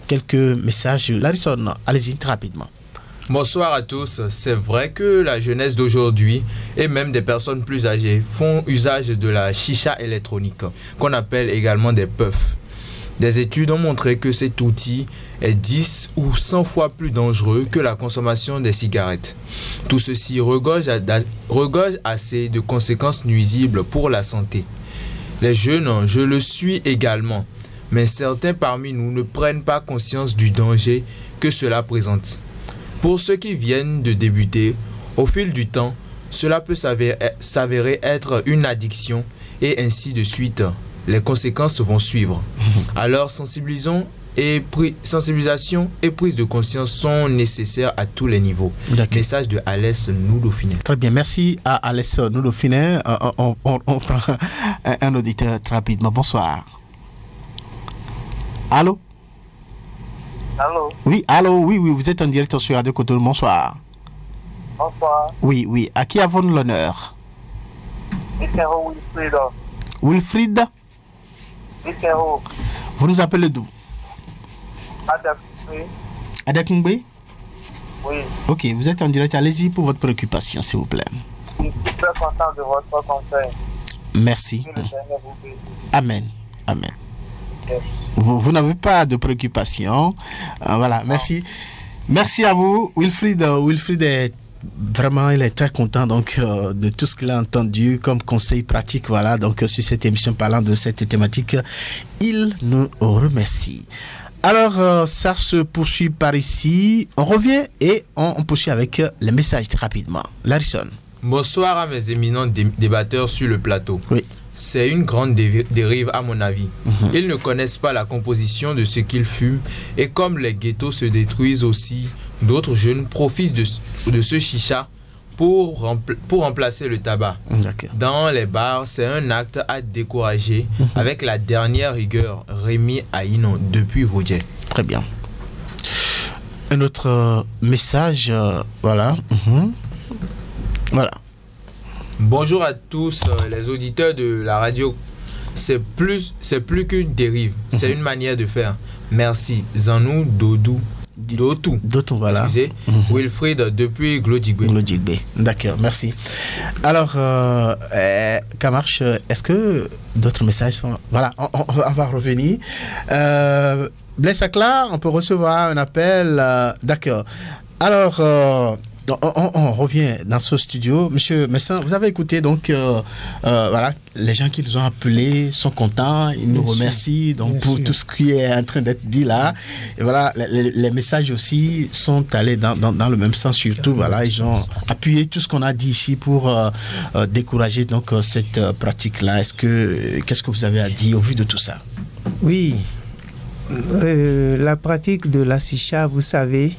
quelques messages. Larison, allez-y, très rapidement. Bonsoir à tous. C'est vrai que la jeunesse d'aujourd'hui et même des personnes plus âgées font usage de la chicha électronique, qu'on appelle également des puffs. Des études ont montré que cet outil est 10 ou 100 fois plus dangereux que la consommation des cigarettes. Tout ceci regorge assez de conséquences nuisibles pour la santé. Les jeunes, je le suis également, mais certains parmi nous ne prennent pas conscience du danger que cela présente. Pour ceux qui viennent de débuter, au fil du temps, cela peut s'avérer être une addiction et ainsi de suite. Les conséquences vont suivre. Alors, sensibilisation et prise de conscience sont nécessaires à tous les niveaux. Message de Alès Noudofinet. Très bien, merci à Alès Noudofinet. On prend un auditeur très rapidement. Bonsoir. Allô? Allô? Oui, allô, oui, vous êtes en direct sur Radio Cotonou. Bonsoir. Bonsoir. Oui. À qui avons-nous l'honneur? Wilfried? Vous nous appelez d'où? Adekungbe. Oui. Ok, vous êtes en direct. Allez-y pour votre préoccupation, s'il vous plaît. Je suis très content de votre conseil. Merci. Amen. Yes. Vous n'avez pas de préoccupation. Voilà, merci. Merci à vous, Wilfried. Wilfried est vraiment, il est très content donc de tout ce qu'il a entendu comme conseil pratique. Voilà, donc sur cette émission parlant de cette thématique, il nous remercie. Alors, ça se poursuit par ici. On revient et on poursuit avec les messages très rapidement. Larison. Bonsoir à mes éminents débatteurs sur le plateau. Oui. C'est une grande dérive à mon avis. Ils ne connaissent pas la composition de ce qu'ils fument et comme les ghettos se détruisent aussi, d'autres jeunes profitent de ce chicha pour remplacer le tabac. Dans les bars, c'est un acte à décourager avec la dernière rigueur. Rémi Aïno depuis Vaudjé. Très bien. Un autre message, voilà. Voilà. Bonjour à tous les auditeurs de la radio. C'est plus qu'une dérive, c'est une manière de faire. Merci. Zanou Dodou D'Otou. D'Otou, voilà. Excusez. Wilfried depuis Glodjigbe. D'accord, merci. Alors, Kamarche, est-ce que d'autres messages sont... Voilà, on va revenir. Blaise Akla, on peut recevoir un appel. D'accord. Alors, on revient dans ce studio. Monsieur Messin, vous avez écouté, donc, voilà, les gens qui nous ont appelés sont contents, ils nous remercient donc, pour tout ce qui est en train d'être dit là. Et voilà, les messages aussi sont allés dans le même sens, surtout, voilà, ils ont appuyé tout ce qu'on a dit ici pour décourager donc, cette pratique-là. Qu'est-ce que vous avez à dire au vu de tout ça? Oui. La pratique de la chicha, vous savez,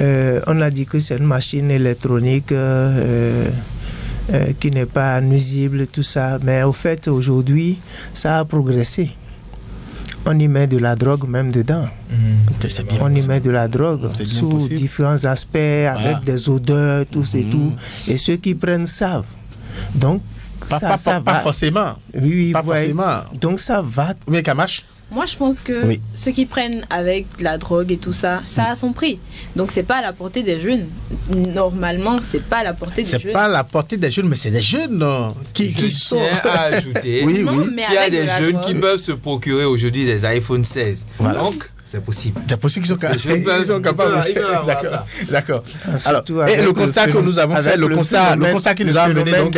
on a dit que c'est une machine électronique qui n'est pas nuisible, tout ça. Mais au fait, aujourd'hui, ça a progressé. On y met de la drogue même dedans. On y met de la drogue sous différents aspects, avec des odeurs, tout et tout. Et ceux qui prennent savent. Donc, pas forcément. Oui, pas forcément. Donc ça va. Mais Kamash? Moi, je pense que ceux qui prennent avec la drogue et tout ça, ça a son prix. Donc c'est pas à la portée des jeunes. Normalement, c'est pas à la portée des jeunes. C'est pas à la portée des jeunes, mais c'est des jeunes qui sont. À ajouter. Oui. Il y a des jeunes qui peuvent se procurer aujourd'hui des iPhone 16. Voilà. Donc c'est possible. C'est possible qu'ils sont capables. D'accord. Alors, et le constat que nous avons fait, le constat qui nous a amené donc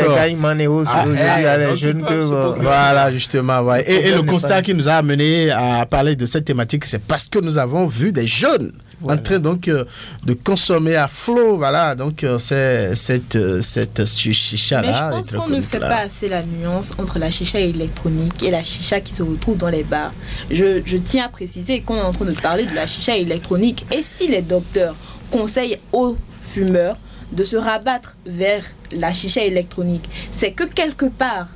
voilà justement. Ouais. Et le constat qui nous a amené à parler de cette thématique, c'est parce que nous avons vu des jeunes en train donc de consommer à flot, voilà. Donc c'est cette chicha là. Mais je pense qu'on ne fait pas assez la nuance entre la chicha électronique et la chicha qui se retrouve dans les bars. Je tiens à préciser qu'on est en train de parler de la chicha électronique. Et si les docteurs conseillent aux fumeurs de se rabattre vers la chicha électronique, c'est que quelque part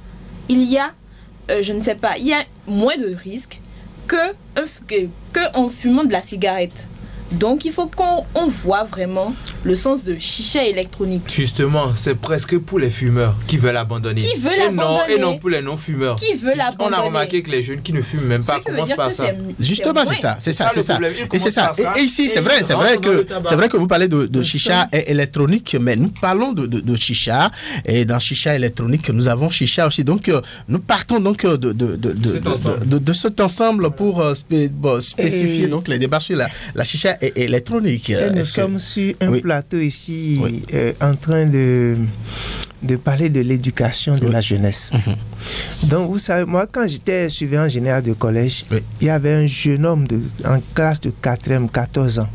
il y a, je ne sais pas, il y a moins de risques qu'en fumant de la cigarette. Donc il faut qu'on voit vraiment le sens de chicha électronique. Justement, c'est presque pour les fumeurs qui veulent abandonner. Et non pour les non-fumeurs. Qui veulent abandonner. On a remarqué que les jeunes qui ne fument même pas commencent par ça. Justement, c'est ça. Et c'est ça. Et ici, c'est vrai que vous parlez de chicha électronique, mais nous parlons de chicha. Et dans chicha électronique, nous avons chicha aussi. Donc, nous partons donc de cet ensemble pour spécifier donc les débats sur la chicha électronique. Nous sommes sur un plateau ici en train de parler de l'éducation de la jeunesse. Donc vous savez, moi quand j'étais surveillant général de collège, il y avait un jeune homme en classe de 4e, 14 ans.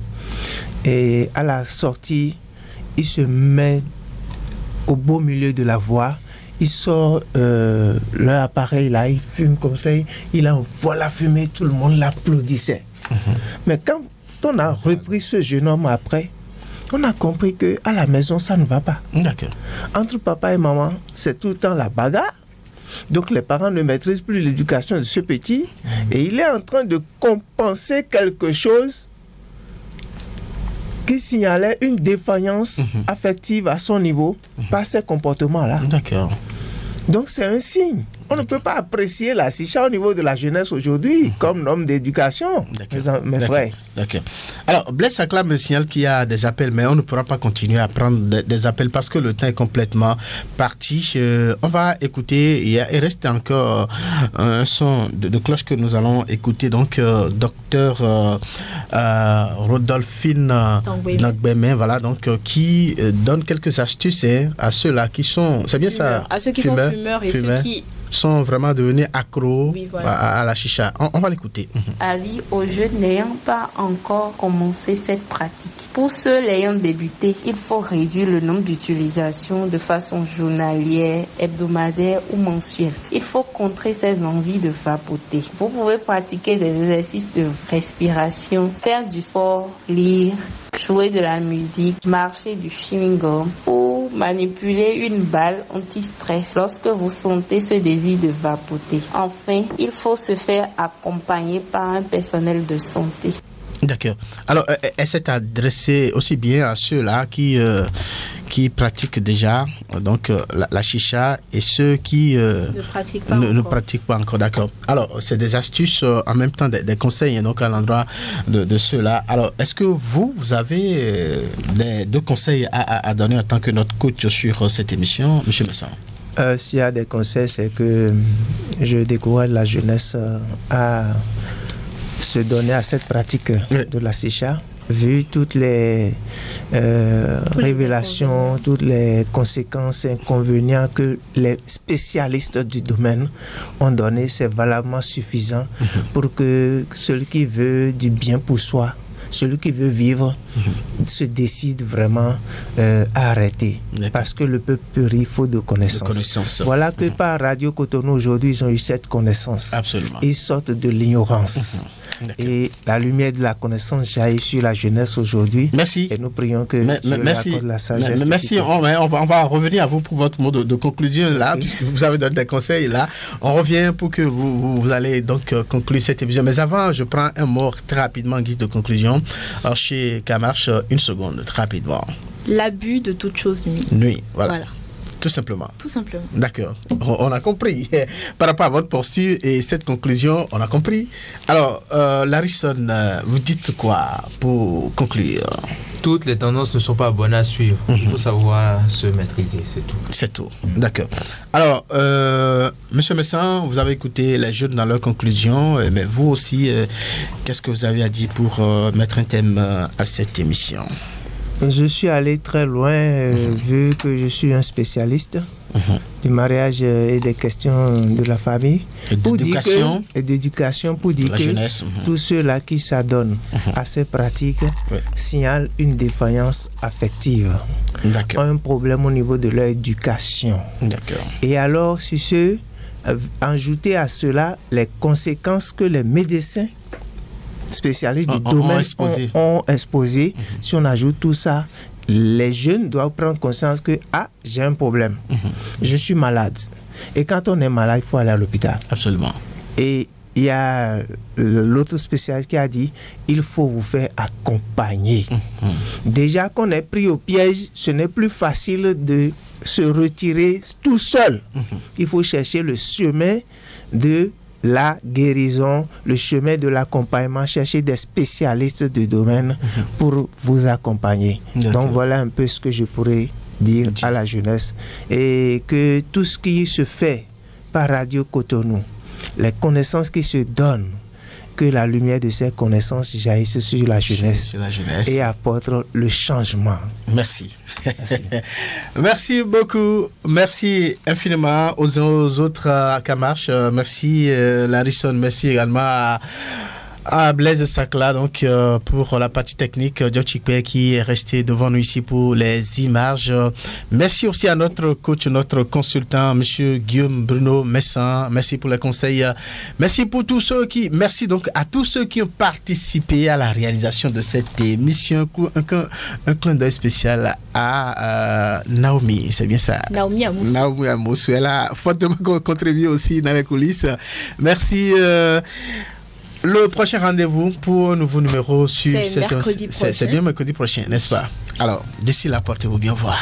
Et à la sortie, il se met au beau milieu de la voie. Il sort leur appareil là, il fume comme ça, il envoie la fumée, tout le monde l'applaudissait. Mais quand on a repris ce jeune homme après, on a compris qu'à la maison, ça ne va pas. D'accord. Entre papa et maman, c'est tout le temps la bagarre. Donc les parents ne maîtrisent plus l'éducation de ce petit. Et il est en train de compenser quelque chose qui signalait une défaillance affective à son niveau par ces comportements-là. D'accord. Donc c'est un signe. On ne peut pas apprécier la chicha au niveau de la jeunesse aujourd'hui comme norme d'éducation, mes frères. D'accord. Alors, Blaise Akla me signale qu'il y a des appels, mais on ne pourra pas continuer à prendre des appels parce que le temps est complètement parti. On va écouter, il reste encore un son de cloche que nous allons écouter. Donc, docteur Rodolphine Nagbeme, voilà, donc, qui donne quelques astuces à ceux-là qui sont, c'est bien ça, à ceux qui sont fumeurs et ceux qui sont vraiment devenus accros à la chicha. On va l'écouter. Avis aux jeunes n'ayant pas encore commencé cette pratique. Pour ceux l'ayant débuté, il faut réduire le nombre d'utilisations de façon journalière, hebdomadaire ou mensuelle. Il faut contrer ses envies de vapoter. Vous pouvez pratiquer des exercices de respiration, faire du sport, lire, jouer de la musique, marcher du chewing-gum ou manipuler une balle anti-stress lorsque vous sentez ce désir de vapoter. Enfin, il faut se faire accompagner par un personnel de santé. D'accord. Alors, elle s'est adressée aussi bien à ceux-là qui pratiquent déjà donc la chicha et ceux qui ne pratiquent pas encore. D'accord. Alors, c'est des astuces, en même temps des conseils donc à l'endroit de ceux-là. Alors, est-ce que vous avez deux conseils à donner en tant que notre coach sur cette émission, M. Messan? S'il y a des conseils, c'est que je décourage la jeunesse à se donner à cette pratique de la chicha, vu toutes les révélations, toutes les conséquences, inconvénients que les spécialistes du domaine ont donné. C'est valablement suffisant pour que celui qui veut du bien pour soi, celui qui veut vivre, se décide vraiment à arrêter. Parce que le peuple périt faute de connaissances. Voilà que par Radio Cotonou aujourd'hui, ils ont eu cette connaissance. Absolument. Ils sortent de l'ignorance. Et la lumière de la connaissance jaillit sur la jeunesse aujourd'hui. Merci. Et nous prions que Dieu accorde la sagesse. Merci. On va revenir à vous pour votre mot de conclusion là, puisque vous avez donné des conseils là. On revient pour que vous allez donc conclure cette émission. Mais avant, je prends un mot très rapidement en guise de conclusion. Alors, chez Camarche, une seconde, très rapidement. L'abus de toute chose nuit. Voilà. Tout simplement. D'accord. On a compris. Par rapport à votre posture et cette conclusion, on a compris. Alors, Larison, vous dites quoi pour conclure? Toutes les tendances ne sont pas bonnes à suivre. Il faut savoir se maîtriser, c'est tout. C'est tout. D'accord. Alors, Monsieur Messan, vous avez écouté les jeunes dans leur conclusion, mais vous aussi, qu'est-ce que vous avez à dire pour mettre un thème à cette émission? Je suis allé très loin, vu que je suis un spécialiste du mariage et des questions de la famille. Et d'éducation, pour dire que jeunesse, tous ceux-là qui s'adonnent à ces pratiques signalent une défaillance affective. Ont un problème au niveau de leur éducation. Et alors, sur ce, ajouter à cela les conséquences que les médecins spécialistes du domaine ont exposé. Si on ajoute tout ça, les jeunes doivent prendre conscience que j'ai un problème, je suis malade. Et quand on est malade, il faut aller à l'hôpital. Absolument. Et il y a l'autre spécialiste qui a dit il faut vous faire accompagner. Déjà qu'on est pris au piège, ce n'est plus facile de se retirer tout seul. Il faut chercher le chemin de la guérison, le chemin de l'accompagnement, chercher des spécialistes du domaine pour vous accompagner. Donc voilà un peu ce que je pourrais dire à la jeunesse, et que tout ce qui se fait par Radio Cotonou, les connaissances qui se donnent, que la lumière de ces connaissances jaillisse sur la jeunesse, et apporte le changement. Merci. Merci beaucoup. Merci infiniment aux autres à Camarche. Merci Larison. Merci également à Blaise Sakla donc pour la partie technique, Djotchikpe qui est resté devant nous ici pour les images. Merci aussi à notre coach, notre consultant, monsieur Guillaume Bruno Messan. Merci pour les conseils. Merci donc à tous ceux qui ont participé à la réalisation de cette émission. Un clin d'œil spécial à Naomi, c'est bien ça? Naomi Amoussou. Elle a fortement contribué aussi dans les coulisses. Merci. Le prochain rendez-vous pour un nouveau numéro sur mercredi prochain. C'est bien mercredi prochain, n'est-ce pas? Alors, d'ici là, portez-vous bien voir.